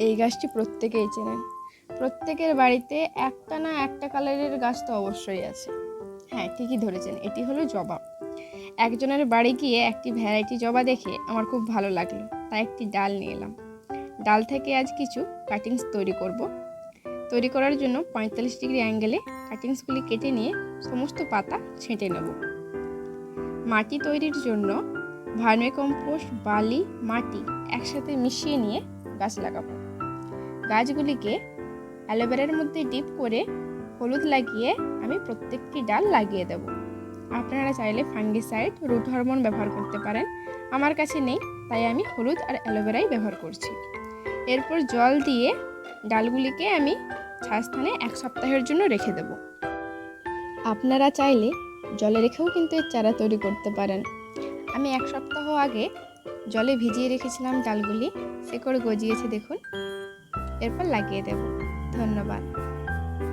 এই গাছটি প্রত্যেকেই চেনেন। প্রত্যেকের বাড়িতে একটা না একটা কালারের গাছ তো অবশ্যই আছে। হ্যাঁ, ঠিকই ধরেছেন, এটি হলো জবা। একজনের বাড়ি গিয়ে একটি ভ্যারাইটি জবা দেখে আমার খুব ভালো লাগলো, তাই একটি ডাল নিয়ে এলাম। ডাল থেকে আজ কিছু কাটিংস তৈরি করার জন্য 45 ডিগ্রি অ্যাঙ্গেলে কাটিংসগুলি কেটে নিয়ে সমস্ত পাতা ছেঁটে নেব। মাটি তৈরির জন্য ভার্মিকম্পোস্ট, বালি, মাটি একসাথে মিশিয়ে নিয়ে গাছ লাগাবো। গাছগুলিকে অ্যালোভেরার মধ্যে ডিপ করে হলুদ লাগিয়ে আমি প্রত্যেকটি ডাল লাগিয়ে দেব। আপনারা চাইলে ফাঙ্গিসাইড, রুট হরমোন ব্যবহার করতে পারেন। আমার কাছে নেই, তাই আমি হলুদ আর অ্যালোভেরাই ব্যবহার করছি। এরপর জল দিয়ে ডালগুলিকে আমি ছায়াস্থানে 1 সপ্তাহের জন্য রেখে দেব। আপনারা চাইলে জলে রেখেও কিন্তু এর চারা তৈরি করতে পারেন। আমি 1 সপ্তাহ আগে জলে ভিজিয়ে রেখেছিলাম ডালগুলি, শিকড় গজিয়েছে দেখুন। এরপর লাগিয়ে দেব। ধন্যবাদ।